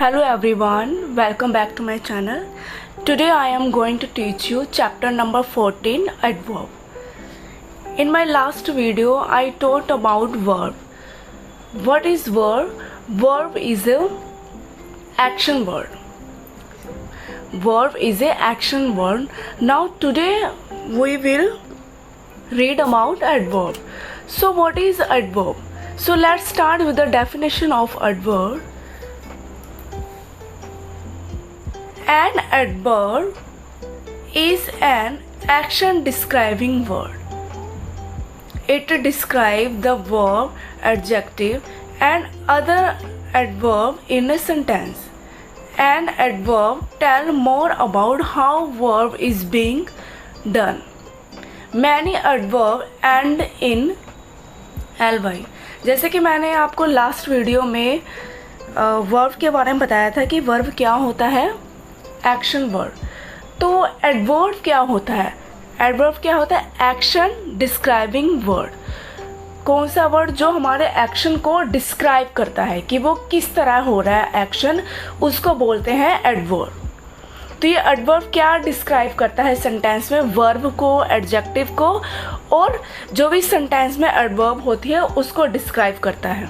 Hello everyone, welcome back to my channel. Today I am going to teach you chapter number 14, adverb. In my last video I taught about verb. What is verb? Verb is a action word. Verb is a action word. Now today we will read about adverb. So what is adverb? So let's start with the definition of adverb. An adverb is an action describing word. It describes the verb, adjective and other adverb in a sentence. An adverb tells more about how verb is being done. Many adverb end in ly. जैसे कि मैंने आपको last video में verb के बारे में बताया था कि वर्ब क्या होता है, एक्शन वर्ड. तो एडवर्ब क्या होता है? एडवर्ब क्या होता है? Action describing word. कौन सा वर्ड जो हमारे एक्शन को डिस्क्राइब करता है कि वो किस तरह हो रहा है एक्शन, उसको बोलते हैं एडवर्ब. तो ये एडवर्ब क्या डिस्क्राइब करता है सेंटेंस में? वर्ब को, एडजेक्टिव को, और जो भी सेंटेंस में एडवर्ब होती है उसको डिस्क्राइब करता है.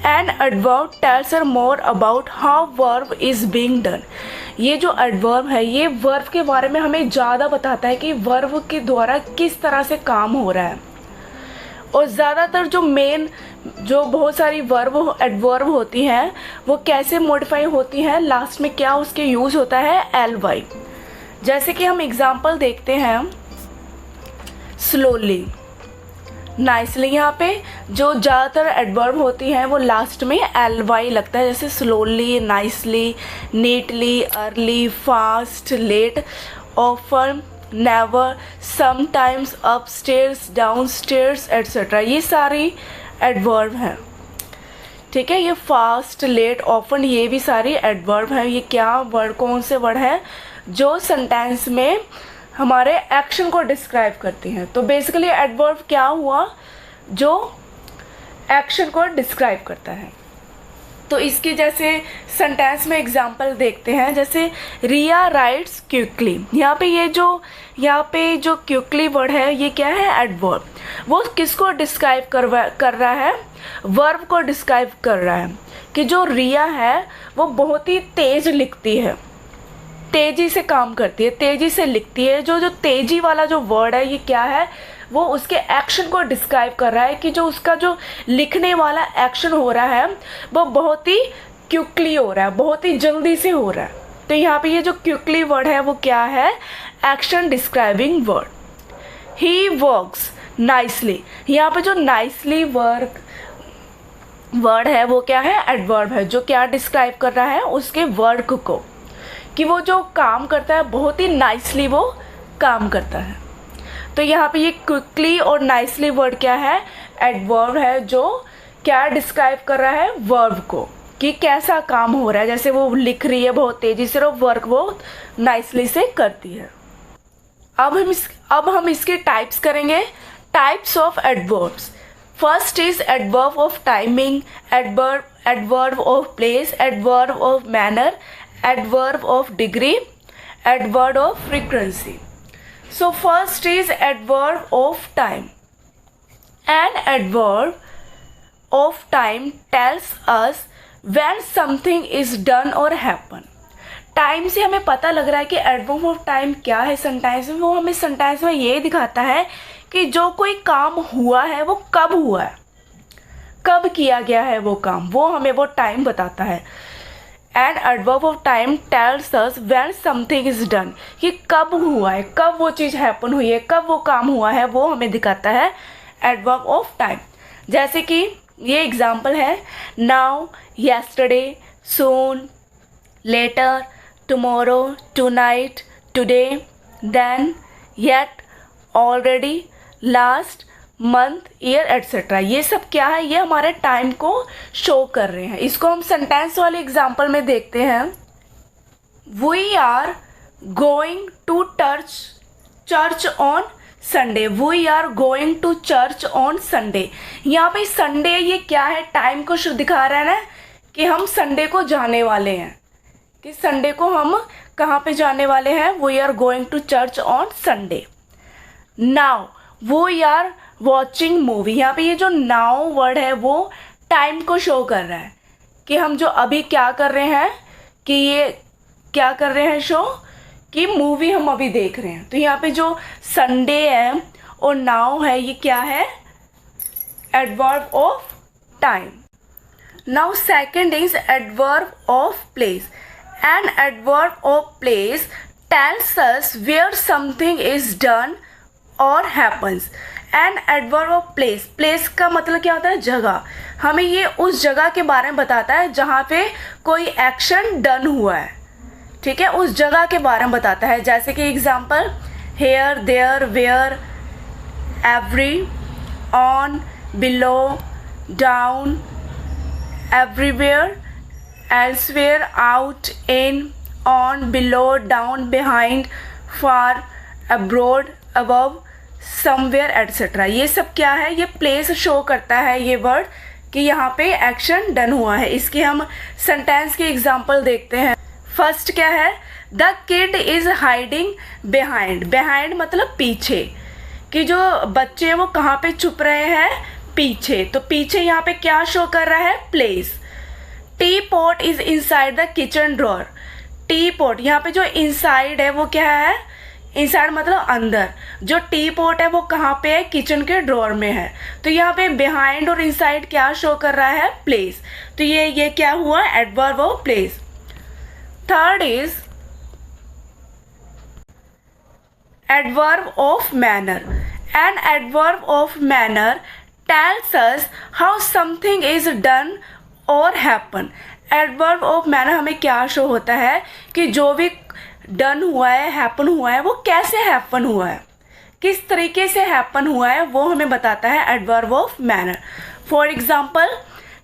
An adverb tells us more about how verb is being done. ये जो एडवर्ब है ये वर्ब के बारे में हमें ज़्यादा बताता है कि वर्ब के द्वारा किस तरह से काम हो रहा है. और ज़्यादातर जो बहुत सारी वर्ब एडवर्ब होती हैं वो कैसे मॉडिफाई होती हैं, लास्ट में क्या उसके यूज़ होता है? L Y. जैसे कि हम एग्जांपल देखते हैं, स्लोली, नाइसली. यहाँ पे जो ज़्यादातर एडवर्ब होती हैं वो लास्ट में एल वाई लगता है, जैसे slowly, nicely, neatly, early, fast, late, often, never, sometimes, upstairs, downstairs etcetera. ये सारी एडवर्ब हैं. ठीक है, ये फास्ट, लेट, ऑफन, ये भी सारी एडवर्ब हैं. ये क्या वर्ड, कौन से वर्ड हैं जो सेंटेंस में हमारे एक्शन को डिस्क्राइब करती हैं. तो बेसिकली एडवर्ब क्या हुआ? जो एक्शन को डिस्क्राइब करता है. तो इसकी जैसे सेंटेंस में एग्जांपल देखते हैं, जैसे रिया राइट्स क्विकली. यहाँ पे जो क्विकली वर्ड है ये क्या है? एडवर्ब. वो किसको डिस्क्राइब कर रहा है? वर्ब को डिस्क्राइब कर रहा है कि जो रिया है वो बहुत ही तेज लिखती है, तेजी से काम करती है, तेजी से लिखती है. जो तेजी वाला जो वर्ड है ये क्या है? वो उसके एक्शन को डिस्क्राइब कर रहा है कि जो उसका जो लिखने वाला एक्शन हो रहा है वो बहुत ही क्विकली हो रहा है, बहुत ही जल्दी से हो रहा है. तो यहाँ पे ये जो क्विकली वर्ड है वो क्या है? Action describing word. He works nicely. यहाँ पे जो नाइसली वर्ड है वो क्या है? एडवर्ब है, जो क्या डिस्क्राइब कर रहा है? उसके वर्क को, कि वो जो काम करता है बहुत ही नाइसली वो काम करता है. तो यहाँ पे ये क्विकली और नाइसली वर्ड क्या है? एडवर्ब है, जो क्या डिस्क्राइब कर रहा है? वर्ब को, कि कैसा काम हो रहा है. जैसे वो लिख रही है बहुत तेज़ी से और वर्क वो नाइसली से करती है. अब हम इसके टाइप्स करेंगे. Types of adverbs. First is adverb of timing, adverb of place, adverb of manner, adverb of degree, adverb of frequency. So first is adverb of time. An adverb of time tells us when something is done or happen. Time से हमें पता लग रहा है कि adverb of time क्या है sentence में. वो हमें सेंटेंस में ये दिखाता है कि जो कोई काम हुआ है वो कब हुआ है, कब किया गया है वो काम, वो हमें वो टाइम बताता है. And adverb of time tells us when something is done, कि कब हुआ है, कब वो चीज़ हैपन हुई है, कब वो काम हुआ है, वो हमें दिखाता है एडवर्ब ऑफ टाइम. जैसे कि ये एग्जांपल है, now, yesterday, soon, later, tomorrow, tonight, today, then, yet, already, last, month, year etcetera. ये सब क्या है? ये हमारे टाइम को शो कर रहे हैं. इसको हम सेंटेंस वाले एग्जांपल में देखते हैं. We are going to church on Sunday. We are going to church on Sunday. यहाँ पे संडे ये क्या है? टाइम को दिखा रहा है ना कि हम संडे को जाने वाले हैं, कि संडे को हम कहाँ पे जाने वाले हैं, we are going to church on Sunday. Now we are watching movie, यहाँ पे ये जो नाउ वर्ड है वो टाइम को शो कर रहा है कि हम जो अभी क्या कर रहे हैं, कि ये क्या कर रहे हैं शो, कि मूवी हम अभी देख रहे हैं। तो यहाँ पे जो संडे है और नाउ है ये क्या है, adverb of time. Now second is adverb of place. An adverb of place tells us where something is done और happens. An adverb of place, place का मतलब क्या होता है, जगह। हमें ये उस जगह के बारे में बताता है जहाँ पे कोई एक्शन डन हुआ है, ठीक है, उस जगह के बारे में बताता है। जैसे कि example, here, there, where, every, on, below, down, everywhere, elsewhere, out, in, on, below, down, behind, far, abroad, above, somewhere etcetera. ये सब क्या है, ये प्लेस शो करता है ये वर्ड कि यहाँ पे एक्शन डन हुआ है। इसके हम सेंटेंस के एग्जाम्पल देखते हैं। फर्स्ट क्या है, the kid is hiding behind. Behind मतलब पीछे, कि जो बच्चे हैं वो कहाँ पे छुप रहे हैं, पीछे। तो पीछे यहाँ पे क्या शो कर रहा है, place. T pot is inside the kitchen drawer. T pot, यहाँ पे जो इनसाइड है वो क्या है, इनसाइड मतलब अंदर। जो टी पॉट है वो कहाँ पे है, किचन के ड्रॉर में है। तो यहाँ पे बिहाइंड और इनसाइड क्या शो कर रहा है, प्लेस। तो ये क्या हुआ, adverb of place. Third is adverb of manner. N adverb of manner tales us how something is done और हैपन। एडवर्ब ऑफ मैनर हमें क्या शो होता है कि जो भी डन हुआ है, हैपन हुआ है, वो कैसे हैपन हुआ है, किस तरीके से हैपन हुआ है, वो हमें बताता है adverb of manner. For example,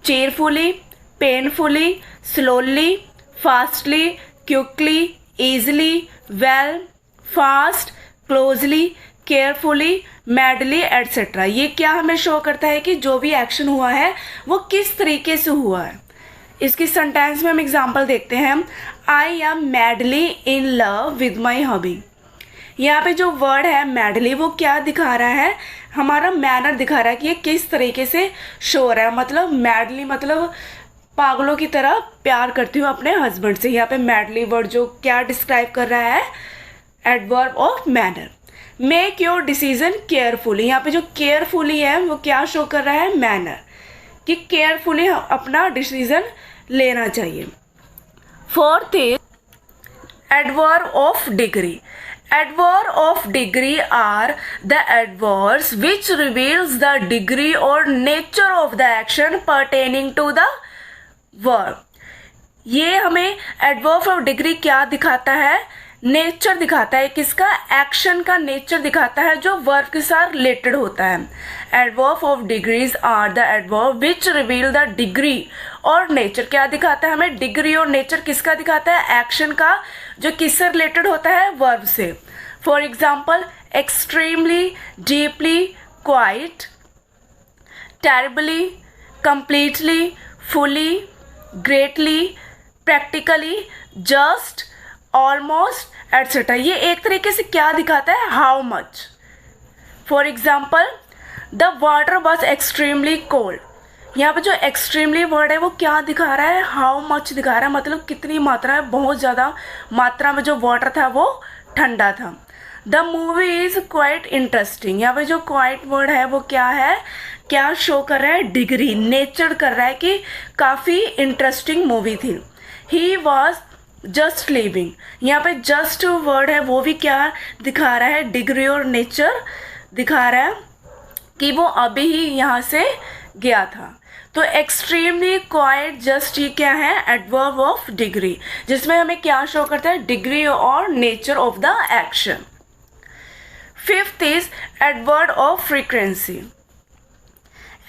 cheerfully, painfully, slowly, fastly, quickly, easily, well, fast, closely, carefully, madly etcetera. ये क्या हमें शो करता है कि जो भी एक्शन हुआ है वो किस तरीके से हुआ है। इसकी सेंटेंस में हम एग्जाम्पल देखते हैं। I am madly in love with my hobby. यहाँ पे जो वर्ड है मैडली वो क्या दिखा रहा है, हमारा मैनर दिखा रहा है कि ये किस तरीके से शो हो रहा है। मतलब मैडली मतलब पागलों की तरह प्यार करती हूँ अपने हस्बैंड से। यहाँ पे मैडली वर्ड जो क्या डिस्क्राइब कर रहा है, adverb of manner. Make your decision carefully. यहाँ पे जो केयरफुली है वो क्या शो कर रहा है, मैनर, कि केयरफुली अपना डिसीजन लेना चाहिए। Fourth is adverb of degree. Adverb of degree are the adverbs which reveals the degree or nature of the action pertaining to the verb. ये हमें adverb of degree क्या दिखाता है, नेचर दिखाता है, किसका, एक्शन का नेचर दिखाता है जो वर्ब के साथ रिलेटेड होता है। Adverb of degrees are the adverb which reveal the degree और नेचर। क्या दिखाता है हमें, डिग्री और नेचर किसका दिखाता है, एक्शन का, जो किससे रिलेटेड होता है, वर्ब से। For example, extremely, deeply, quite, terribly, completely, fully, greatly, practically, just, almost etcetera. ये एक तरीके से क्या दिखाता है, how much. For example, the water was extremely cold. यहाँ पे जो एक्सट्रीमली वर्ड है वो क्या दिखा रहा है, हाउ मच दिखा रहा है, मतलब कितनी मात्रा है, बहुत ज़्यादा मात्रा में जो वाटर था वो ठंडा था। The movie is quite interesting. यहाँ पे जो क्वाइट वर्ड है वो क्या है, क्या शो कर रहा है, डिग्री, नेचर कर रहा है कि काफ़ी इंटरेस्टिंग मूवी थी। He was just living. यहाँ पे जस्ट वर्ड है वो भी क्या दिखा रहा है, डिग्री और नेचर दिखा रहा है कि वो अभी ही यहाँ से गया था। तो एक्सट्रीमली, क्वाइट, जस्ट, ये क्या है, एडवर्ब ऑफ डिग्री, जिसमें हमें क्या शो करता है, डिग्री और nature of the action. Fifth is adverb of frequency.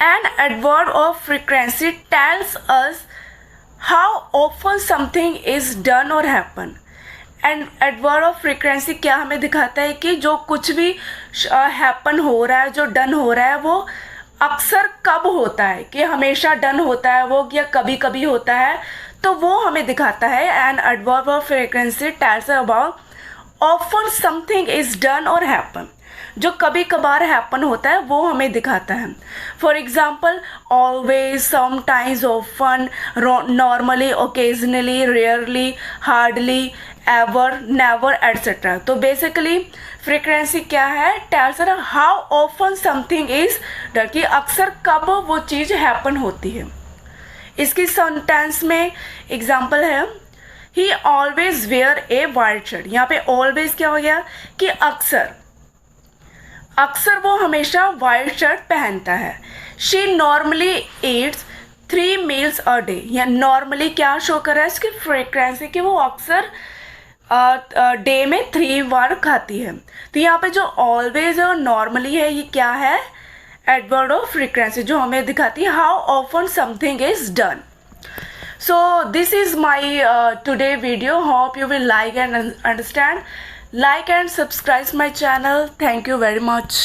An adverb of frequency tells us how often something is done और happen. And adverb of frequency क्या हमें दिखाता है कि जो कुछ भी हैपन हो रहा है, जो डन हो रहा है, वो अक्सर कब होता है, कि हमेशा डन होता है वो या कभी कभी होता है, तो वो हमें दिखाता है। N adverb of frequency tells about often something is done और हैपन, जो कभी कभार हैपन होता है वो हमें दिखाता है। For example always, sometimes, often, normally, occasionally, rarely, hardly, ever, never, etcetera. तो बेसिकली फ्रीक्वेंसी क्या है, tales us how often something is done, कि अक्सर कब वो चीज़ हैपन होती है। इसकी सेंटेंस में एग्जाम्पल है ही ऑलवेज वेयर ए वाइट शर्ट। यहाँ पे ऑलवेज क्या हो गया कि अक्सर, अक्सर वो हमेशा वाइट शर्ट पहनता है। She normally Yeats 3 meals a day. या नॉर्मली क्या शो कर रहा है, इसकी फ्रीक्वेंसी कि वो अक्सर डे में 3 बार खाती है। तो यहाँ पे जो ऑलवेज और नॉर्मली है ये क्या है, एडवर्ब ऑफ फ्रीक्वेंसी, जो हमें दिखाती है how often something is done. So this is my today video. Hope you will like and understand. Like and subscribe my channel. Thank you very much.